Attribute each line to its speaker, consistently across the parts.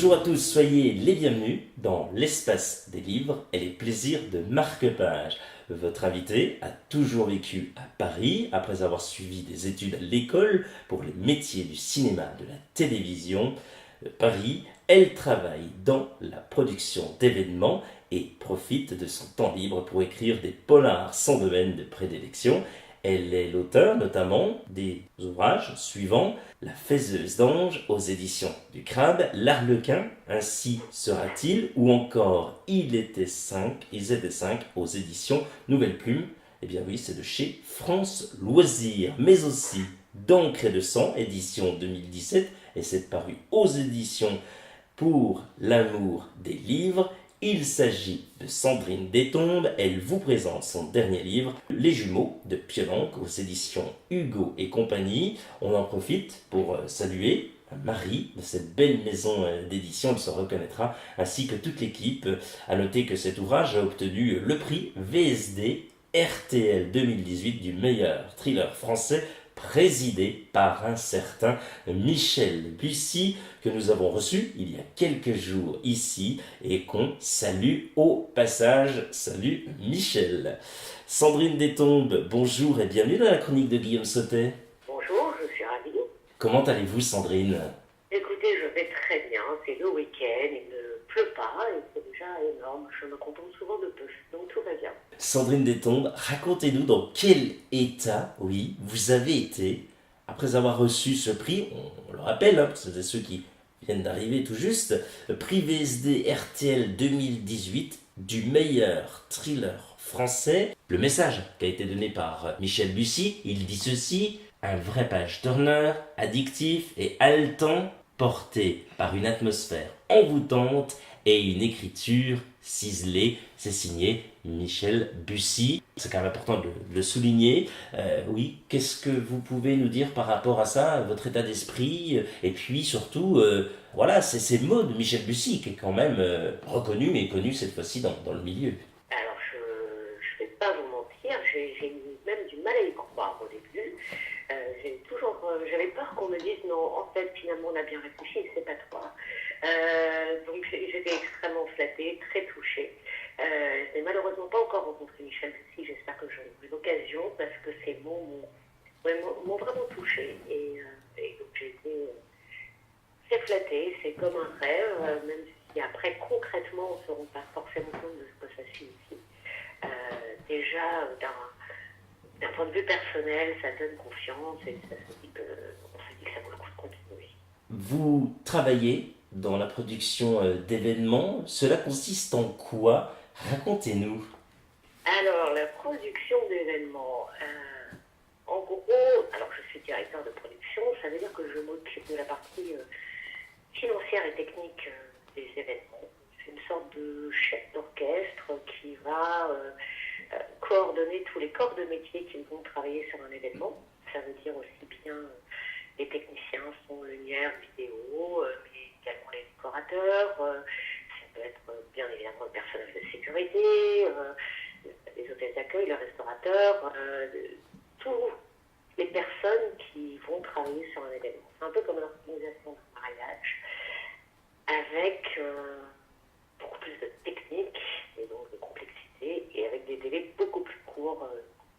Speaker 1: Bonjour à tous, soyez les bienvenus dans l'espace des livres et les plaisirs de marque-page. Votre invité a toujours vécu à Paris après avoir suivi des études à l'école pour les métiers du cinéma, de la télévision. Paris, elle travaille dans la production d'événements et profite de son temps libre pour écrire des polars sans domaine de prédilection. Elle est l'auteur notamment des ouvrages suivants: La Faiseuse d'anges aux éditions du Crabe, L'Arlequin, Ainsi sera-t-il, ou encore ils étaient cinq aux éditions Nouvelle Plume. Eh bien oui, c'est de chez France Loisirs, mais aussi D'encre et de sang, édition 2017, et c'est paru aux éditions Pour l'amour des livres. Il s'agit de Sandrine Détombe. Elle vous présente son dernier livre, Les Jumeaux de Piolenc, aux éditions Hugo et compagnie. On en profite pour saluer Marie de cette belle maison d'édition, elle se reconnaîtra, ainsi que toute l'équipe. À noter que cet ouvrage a obtenu le prix VSD RTL 2018 du meilleur thriller français, présidé par un certain Michel Bussy, que nous avons reçu il y a quelques jours ici et qu'on salue au passage. Salut Michel. Sandrine Détombe, bonjour et bienvenue dans la chronique de Guillaume Sautet.
Speaker 2: Bonjour, je suis ravie.
Speaker 1: Comment allez-vous, Sandrine?
Speaker 2: Écoutez, je vais très bien, c'est le week-end, il ne pleut pas et c'est déjà énorme, je me contente souvent de peu, donc tout va bien.
Speaker 1: Sandrine Détombe, racontez-nous dans quel état, oui, vous avez été après avoir reçu ce prix. On le rappelle, hein, c'est ceux qui viennent d'arriver tout juste, le prix VSD RTL 2018 du meilleur thriller français. Le message qui a été donné par Michel Bussy, il dit ceci: un vrai page turner, addictif et haletant, porté par une atmosphère envoûtante et une écriture ciselée. C'est signé Michel Bussy. C'est quand même important de le souligner. Oui, qu'est-ce que vous pouvez nous dire par rapport à ça, votre état d'esprit, et puis surtout, voilà, c'est ces mots de Michel Bussy qui est quand même reconnu et connu cette fois-ci dans le milieu.
Speaker 2: Alors, je ne vais pas vous mentir, j'ai eu même du mal à y croire au début. J'avais peur qu'on me dise non, en fait, finalement, on a bien réfléchi, c'est pas toi. Donc, j'étais extrêmement flattée, très touchée. Je n'ai malheureusement pas encore rencontré Michel Bussy, j'espère que j'aurai l'occasion parce que ces mots m'ont vraiment touchée. Et donc, j'ai été c'est flatté, c'est comme un rêve, même si après concrètement on ne se rend pas forcément compte de ce que ça signifie. Déjà, d'un point de vue personnel, ça donne confiance et on se dit que ça vaut le coup de continuer.
Speaker 1: Vous travaillez dans la production d'événements. Cela consiste en quoi? Racontez-nous.
Speaker 2: Alors, la production d'événements, en gros, alors je suis directeur de production, ça veut dire que je m'occupe de la partie financière et technique des événements. C'est une sorte de chef d'orchestre qui va coordonner tous les corps de métier qui vont travailler sur un événement. Ça veut dire aussi bien les techniciens, son, lumière, vidéo, mais également les décorateurs. Ça peut être bien évidemment le personnel de sécurité, les hôtels d'accueil, les restaurateurs, tous les personnes qui vont travailler sur un événement. C'est un peu comme l'organisation d'un mariage, avec beaucoup plus de technique et donc de complexité, et avec des délais beaucoup plus courts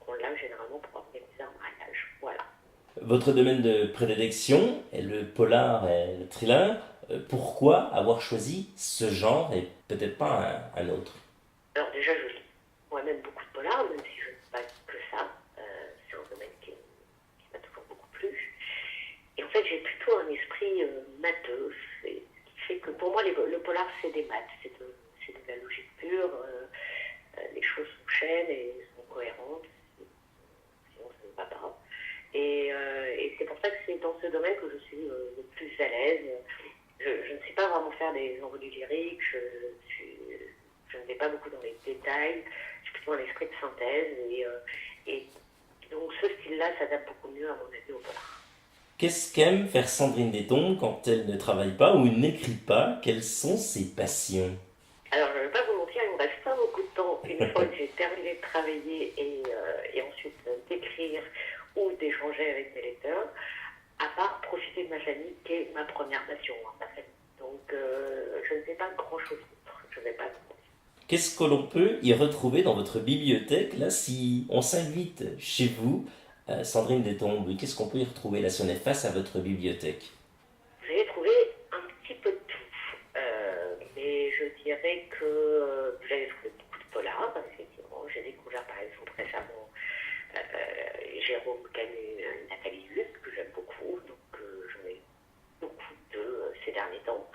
Speaker 2: qu'on l'a généralement pour organiser un mariage. Voilà.
Speaker 1: Votre domaine de prédilection est le polar et le thriller. Pourquoi avoir choisi ce genre et peut-être pas un autre?
Speaker 2: Alors déjà, je lis moi-même beaucoup de polars, même si je ne lis pas que ça. C'est un domaine qui m'a toujours beaucoup plu. Et en fait, j'ai plutôt un esprit matheux, ce qui fait que pour moi, le polar, c'est des maths, c'est de la logique pure. Les choses s'enchaînent et sont cohérentes, sinon ça ne va pas. Et c'est pour ça que c'est dans ce domaine que je suis le plus à l'aise. Je ne sais pas vraiment faire des envolées lyriques, je ne vais pas beaucoup dans les détails, j'ai plutôt un esprit de synthèse et donc ce style-là s'adapte beaucoup mieux à mon avis au polar.
Speaker 1: Qu'est-ce qu'aime faire Sandrine Détombe quand elle ne travaille pas ou n'écrit pas? Quelles sont ses passions?
Speaker 2: Alors je ne vais pas vous mentir, il ne me reste pas beaucoup de temps une fois que j'ai terminé de travailler et ensuite d'écrire ou d'échanger avec mes lecteurs, à part profiter de ma famille qui est ma première passion, ma famille. Donc je ne fais pas grand-chose d'autre. Je vais pas.
Speaker 1: Qu'est-ce que l'on peut y retrouver dans votre bibliothèque, là, si on s'invite chez vous, Sandrine Destombes, qu'est-ce qu'on peut y retrouver, là, si on est face à votre bibliothèque?
Speaker 2: Vous allez trouver un petit peu de tout. Mais je dirais que vous allez trouver beaucoup de polars, effectivement. J'ai découvert par exemple récemment Jérôme Camus, Nathalie Luce, que j'aime beaucoup. Donc j'en ai beaucoup ces derniers temps.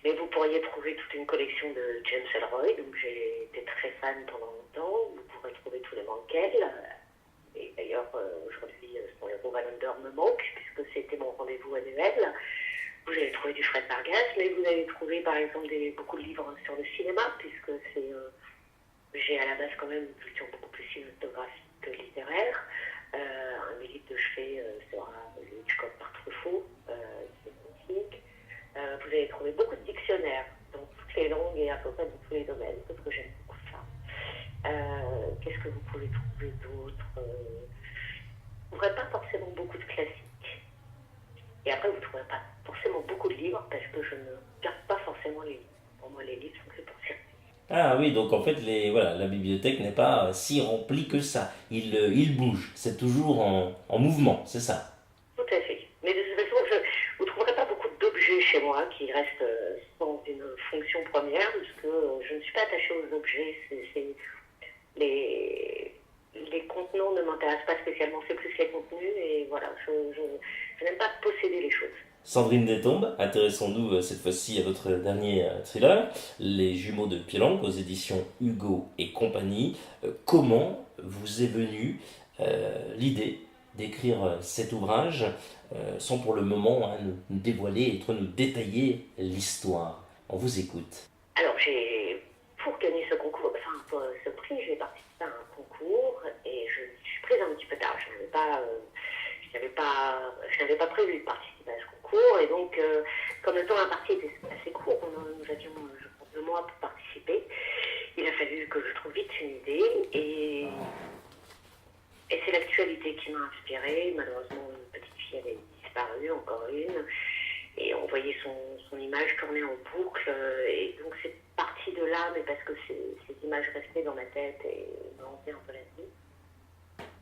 Speaker 2: Mais vous pourriez trouver toute une collection de James Ellroy, donc j'ai été très fan pendant longtemps. Vous pourrez trouver tous les Mankell. Et d'ailleurs, aujourd'hui, son héros Wallander me manque, puisque c'était mon rendez-vous annuel. Vous allez trouver du Fred Vargas, mais vous allez trouver par exemple beaucoup de livres sur le cinéma, puisque j'ai à la base quand même une culture beaucoup plus cinématographique que littéraire. Un des livres que je fais sera le Hitchcock par Truffaut, c'est magnifique. Vous allez trouver beaucoup de dictionnaires dans toutes les langues et à peu près dans tous les domaines, parce que j'aime beaucoup ça. Qu'est-ce que vous pouvez trouver d'autre Vous ne trouverez pas forcément beaucoup de classiques. Et après, vous ne trouverez pas forcément beaucoup de livres, parce que je ne garde pas forcément les livres. Pour moi, les livres sont faits pour circuler.
Speaker 1: Ah oui, donc en fait, voilà, la bibliothèque n'est pas si remplie que ça. Il bouge, c'est toujours en mouvement, c'est ça.
Speaker 2: Tout à fait. Mais de toute façon, vous ne trouverez pas beaucoup d'objets chez moi qui restent sans une fonction première, parce que je ne suis pas attachée aux objets. Les contenants ne m'intéressent pas spécialement, c'est plus les contenus, et voilà, je n'aime pas posséder les choses.
Speaker 1: Sandrine Destombes, intéressons-nous cette fois-ci à votre dernier thriller, Les Jumeaux de Piolenc, aux éditions Hugo et compagnie. Comment vous est venue l'idée d'écrire cet ouvrage, sans pour le moment nous dévoiler et trop nous détailler l'histoire? On vous écoute.
Speaker 2: Alors, pour gagner ce concours, enfin pour ce prix, j'ai participé à un concours et je suis prise un petit peu tard. Je n'avais pas prévu de participer à ce concours et donc, comme le temps imparti était assez court, nous avions, je pense, 2 mois pour participer. Il a fallu que je trouve vite une idée et c'est l'actualité qui m'a inspirée. Malheureusement, une petite fille avait disparu, encore une. Et on voyait son image tourner en boucle. Et donc c'est parti de là, mais parce que ces images restaient dans ma tête et me hantaient un peu la vie.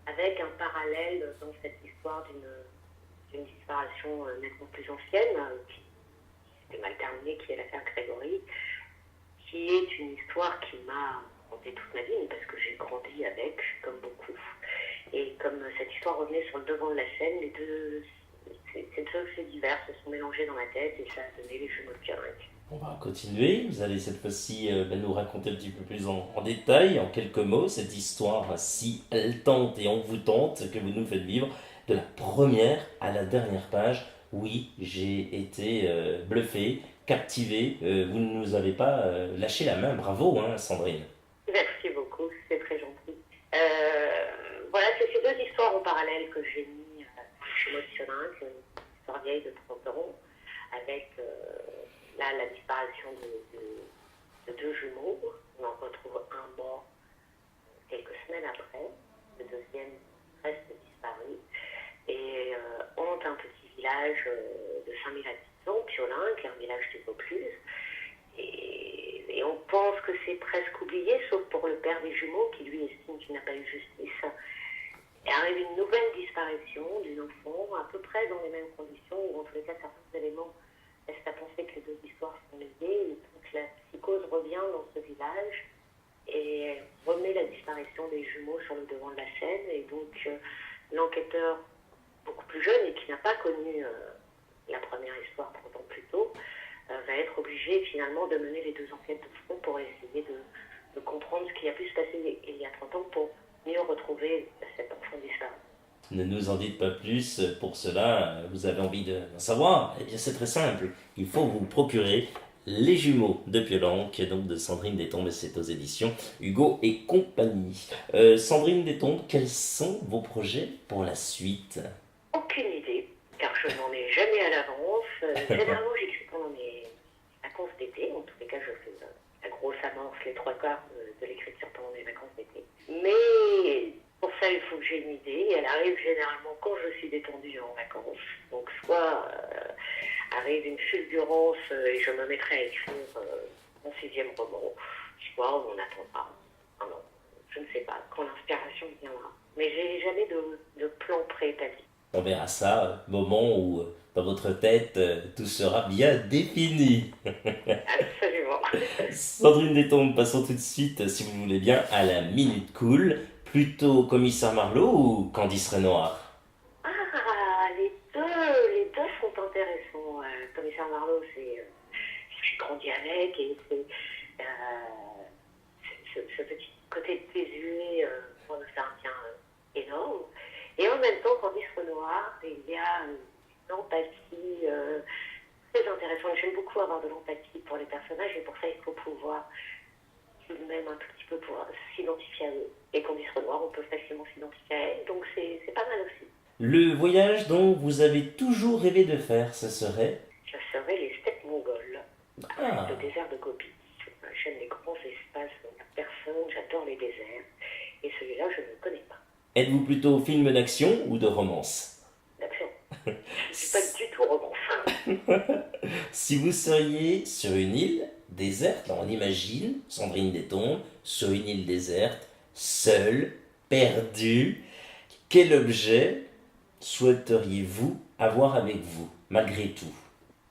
Speaker 2: Avec un parallèle dans cette histoire d'une disparition nettement plus ancienne, qui s'était mal terminée, qui est l'affaire Grégory, qui est une histoire qui m'a hanté toute ma vie, parce que j'ai grandi avec, comme beaucoup. Et comme cette histoire revenait sur le devant de la scène, ces deux faits divers se sont mélangés dans ma tête et ça a donné Les Jumeaux de Piolenc.
Speaker 1: On va continuer. Vous allez cette fois-ci nous raconter un petit peu plus en détail, en quelques mots, cette histoire si haletante et envoûtante que vous nous faites vivre, de la première à la dernière page. Oui, j'ai été bluffé, captivé. Vous ne nous avez pas lâché la main. Bravo, hein, Sandrine.
Speaker 2: Merci beaucoup, c'est très gentil. Voilà, c'est ces deux histoires en parallèle que j'ai mis chez Les Jumeaux de Piolenc, une histoire vieille de 30 ans, avec là la disparition de 2 jumeaux. On en retrouve un mort quelques semaines après, le deuxième reste disparu, et hante un petit village de 5000 habitants, Piolenc, un village du Vaucluse. Et on pense que c'est presque oublié, sauf pour le père des jumeaux qui lui estime qu'il n'a pas eu justice. Et arrive une nouvelle disparition d'une enfant, à peu près dans les mêmes conditions, où en tous les cas certains éléments laissent à penser que les deux histoires sont liées. Et donc la psychose revient dans ce village et remet la disparition des jumeaux sur le devant de la scène. Et donc l'enquêteur, beaucoup plus jeune et qui n'a pas connu la première histoire 30 ans plus tôt, va être obligé finalement de mener les deux enquêtes de front pour essayer de comprendre ce qui a pu se passer il y a 30 ans pour mieux retrouver cet enfant disparu.
Speaker 1: Ne nous en dites pas plus. Pour cela, vous avez envie d'en savoir? Eh bien, c'est très simple. Il faut vous procurer Les Jumeaux de Piolenc, donc de Sandrine Destombes, et c'est aux éditions Hugo et compagnie. Sandrine Destombes, quels sont vos projets pour la suite?
Speaker 2: Aucune idée, car je n'en ai jamais à l'avance. Généralement, j'écris pendant mes vacances d'été. En tous les cas, je fais la grosse amorce, les 3/4 de l'écriture pendant mes vacances d'été. Mais pour ça, il faut que j'ai une idée. Elle arrive généralement quand je suis détendue en vacances. Donc, soit arrive une fulgurance et je me mettrai à écrire mon 6e roman, soit on attendra un an, je ne sais pas, quand l'inspiration viendra. Mais j'ai jamais de plan préétabli.
Speaker 1: On verra ça au moment où, dans votre tête, tout sera bien défini.
Speaker 2: Absolument.
Speaker 1: Sandrine Détombe, passons tout de suite, si vous voulez bien, à la Minute Cool. Plutôt Commissaire Marlowe ou Candice Renoir?
Speaker 2: Ah, les deux sont intéressants. Commissaire Marlowe, j'ai grandi avec et ce petit côté désuet, moi, me fait un bien énorme. Et en même temps, Candice Renoir, il y a une empathie très intéressante. J'aime beaucoup avoir de l'empathie pour les personnages et pour ça, il faut pouvoir tout de même un tout petit peu pouvoir s'identifier à eux. Et Candice Renoir, on peut facilement s'identifier à elle, donc c'est pas mal aussi.
Speaker 1: Le voyage dont vous avez toujours rêvé de faire, ce serait?
Speaker 2: Je serais les steppes mongoles,
Speaker 1: Ah,
Speaker 2: le désert de Gobi. J'aime les grands espaces où il n'y a personne, j'adore les déserts. Et celui-là, je ne le connais pas.
Speaker 1: êtes-vous plutôt film d'action ou de romance?
Speaker 2: D'action. Je ne suis pas du tout romance.
Speaker 1: Si vous seriez sur une île déserte, là, on imagine Sandrine Détombe sur une île déserte, seule, perdue, quel objet souhaiteriez-vous avoir avec vous, malgré tout?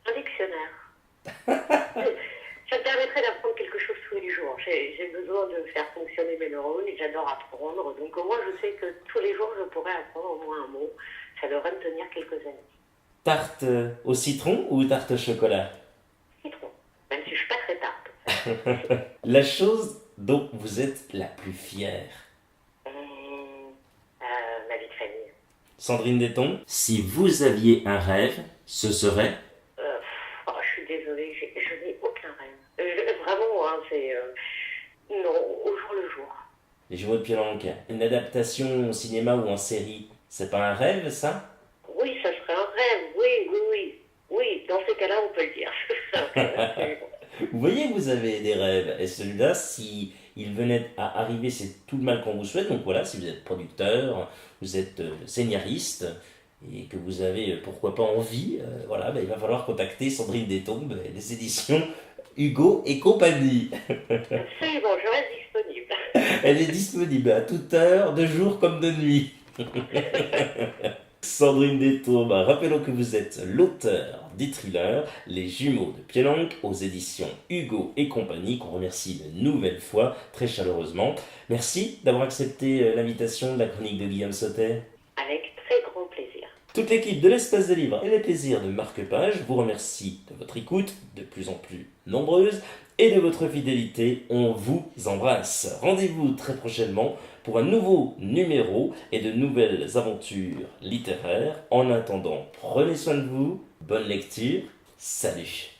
Speaker 2: Un dictionnaire. Ça me permettrait d'apprendre quelque chose tous les jours. J'ai besoin de faire fonctionner mes neurones et j'adore apprendre. Donc au moins, je sais que tous les jours, je pourrais apprendre au moins un mot. Ça devrait me tenir quelques années.
Speaker 1: Tarte au citron ou tarte au chocolat?
Speaker 2: Citron. Même si je suis pas très tarte.
Speaker 1: La chose dont vous êtes la plus fière?
Speaker 2: Ma vie de famille.
Speaker 1: Sandrine Détombe, si vous aviez un rêve, ce serait?
Speaker 2: Je suis désolée, je n'ai aucun rêve. Vraiment, hein, non, au jour le jour.
Speaker 1: Les Jumeaux de Piolenc, une adaptation au cinéma ou en série, c'est pas un rêve ça?
Speaker 2: Oui, ça serait un rêve, oui, oui, oui. Oui, dans ces cas-là, on peut le dire. Absolument.
Speaker 1: Vous voyez, vous avez des rêves, et celui-là, si il venait à arriver, c'est tout le mal qu'on vous souhaite. Donc voilà, si vous êtes producteur, vous êtes scénariste, et que vous avez, pourquoi pas, envie, voilà, il va falloir contacter Sandrine Détombe et les éditions Hugo et compagnie.
Speaker 2: Absolument, je reste disponible.
Speaker 1: Elle est disponible à toute heure, de jour comme de nuit. Sandrine Détombe, rappelons que vous êtes l'auteur des thrillers Les Jumeaux de Piolenc aux éditions Hugo et compagnie, qu'on remercie une nouvelle fois très chaleureusement. Merci d'avoir accepté l'invitation de la chronique de Guillaume Sautet.
Speaker 2: Avec très grand plaisir.
Speaker 1: Toute l'équipe de l'Espace des Livres et les Plaisirs de Marque-Page vous remercie de votre écoute, de plus en plus nombreuse, et de votre fidélité. On vous embrasse. Rendez-vous très prochainement pour un nouveau numéro et de nouvelles aventures littéraires. En attendant, prenez soin de vous, bonne lecture, salut!